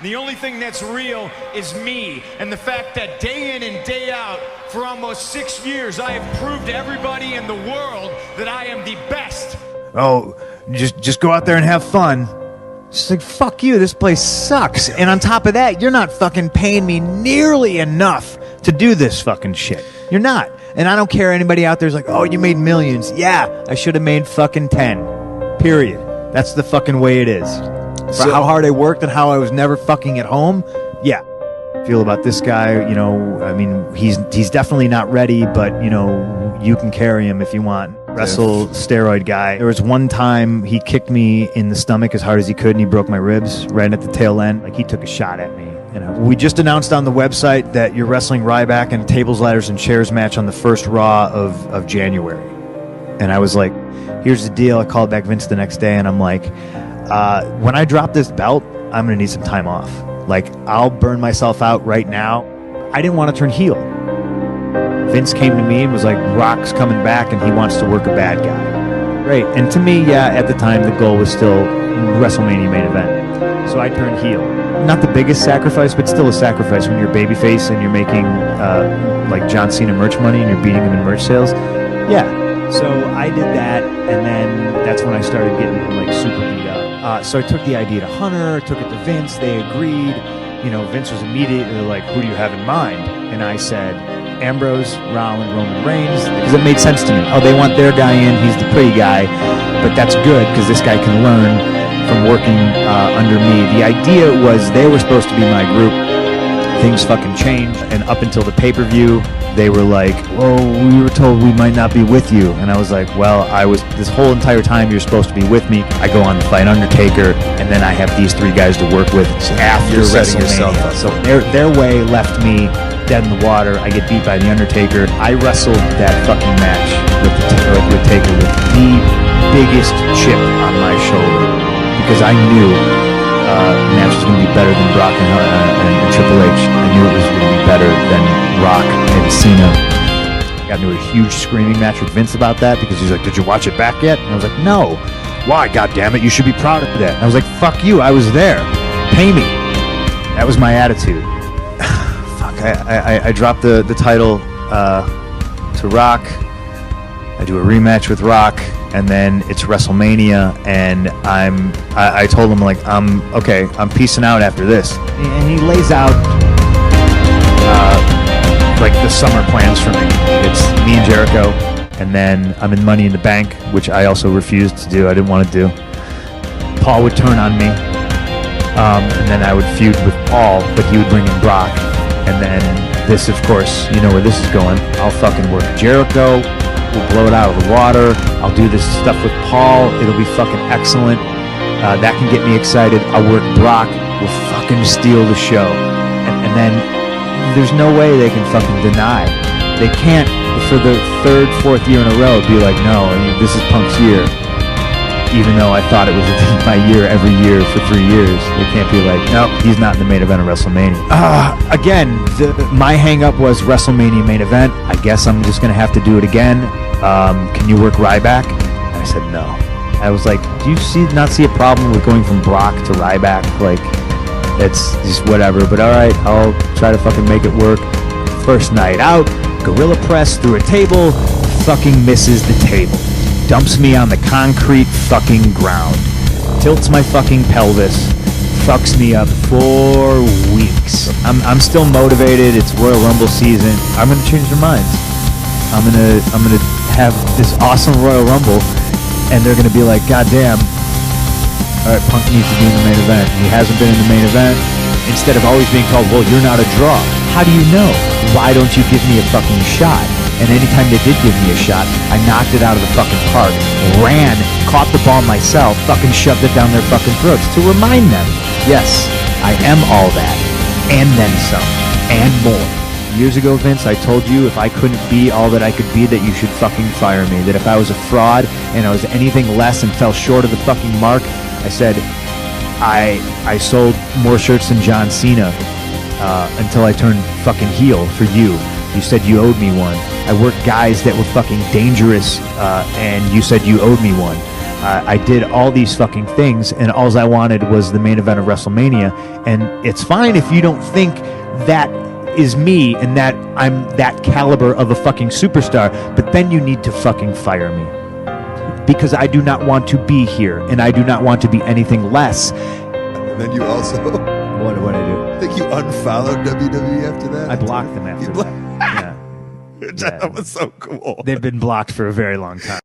The only thing that's real is me, and the fact that day in and day out, for almost 6 years, I have proved to everybody in the world that I am the best. Oh, just go out there and have fun. She's like, fuck you, this place sucks. And on top of that, you're not fucking paying me nearly enough to do this fucking shit. You're not. And I don't care anybody out there's like, oh, you made millions. Yeah, I should have made fucking 10. Period. That's the fucking way it is. For how hard I worked and how I was never fucking at home, yeah. Feel about this guy, you know, I mean, he's definitely not ready, but, you know, you can carry him if you want. Wrestle steroid guy. There was one time he kicked me in the stomach as hard as he could and he broke my ribs right at the tail end. Like, he took a shot at me. You know, we just announced on the website that you're wrestling Ryback in a tables, ladders, and chairs match on the first Raw of January. And I was like, here's the deal. I called back Vince the next day and I'm like, when I drop this belt, I'm going to need some time off. Like, I'll burn myself out right now. I didn't want to turn heel. Vince came to me and was like, Rock's coming back and he wants to work a bad guy. Great. And to me, yeah, at the time, the goal was still WrestleMania main event. So I turned heel. Not the biggest sacrifice, but still a sacrifice when you're babyface and you're making like John Cena merch money and you're beating him in merch sales. Yeah. So I did that, and then that's when I started getting like super beat up. So I took the idea to Hunter, took it to Vince. They agreed. You know, Vince was immediately like, who do you have in mind? And I said, Ambrose, Rollins, Roman Reigns, because it made sense to me. Oh, they want their guy in. He's the pretty guy. But that's good because this guy can learn from working under me. The idea was they were supposed to be my group. Things fucking changed. And up until the pay-per-view, they were like, oh, we were told we might not be with you. And I was like, well, this whole entire time you're supposed to be with me. I go on to fight Undertaker, and then I have these 3 guys to work with after WrestleMania. So their way left me dead in the water. I get beat by the Undertaker. I wrestled that fucking match with Taker with the biggest chip on my shoulder because I knew the match was going to be better than Brock and Triple H. I knew it was going to be better than Rock and Cena. I got into a huge screaming match with Vince about that because he's like, did you watch it back yet? And I was like, no. Why? God damn it, you should be proud of that. And I was like, fuck you, I was there. Pay me. That was my attitude. Fuck, I dropped the title to Rock. I do a rematch with Rock, and then it's WrestleMania, and I told him, like, I'm peacing out after this. And he lays out like the summer plans for me. It's me and Jericho, and then I'm in Money in the Bank, which I also refused to do. I didn't want to do. Paul would turn on me, and then I would feud with Paul, but he would bring in Brock. And then this, of course, you know where this is going. I'll fucking work Jericho. We'll blow it out of the water. I'll do this stuff with Paul. It'll be fucking excellent. That can get me excited. I'll work Brock. We'll fucking steal the show. And then there's no way they can fucking deny. They can't, for the 3rd, 4th year in a row, be like, no, I mean, this is Punk's year. Even though I thought it was my year every year for 3 years. They can't be like, no, he's not in the main event of WrestleMania. Again, my hang-up was WrestleMania main event. I guess I'm just going to have to do it again. Can you work Ryback? And I said no. I was like, do you not see a problem with going from Brock to Ryback? Like, it's just whatever. But all right, I'll try to fucking make it work. First night out, gorilla press through a table, fucking misses the table. Dumps me on the concrete fucking ground. Tilts my fucking pelvis. Fucks me up for weeks. I'm still motivated. It's Royal Rumble season. I'm gonna change their minds. I'm gonna have this awesome Royal Rumble, and they're gonna be like, God damn. All right, Punk needs to be in the main event. He hasn't been in the main event. Instead of always being told, well, you're not a draw. How do you know? Why don't you give me a fucking shot? And anytime they did give me a shot, I knocked it out of the fucking park, ran, caught the ball myself, fucking shoved it down their fucking throats to remind them, yes, I am all that, and then some, and more. Years ago, Vince, I told you if I couldn't be all that I could be, that you should fucking fire me. That if I was a fraud and I was anything less and fell short of the fucking mark, I said, I sold more shirts than John Cena until I turned fucking heel for you. You said you owed me one. I worked guys that were fucking dangerous, and you said you owed me one. I did all these fucking things, and all I wanted was the main event of WrestleMania. And it's fine if you don't think that is me and that I'm that caliber of a fucking superstar, but then you need to fucking fire me. Because I do not want to be here, and I do not want to be anything less. And then you also... What did I do? I think you unfollowed WWE after that. I blocked them after that. Yeah. That was so cool. They've been blocked for a very long time.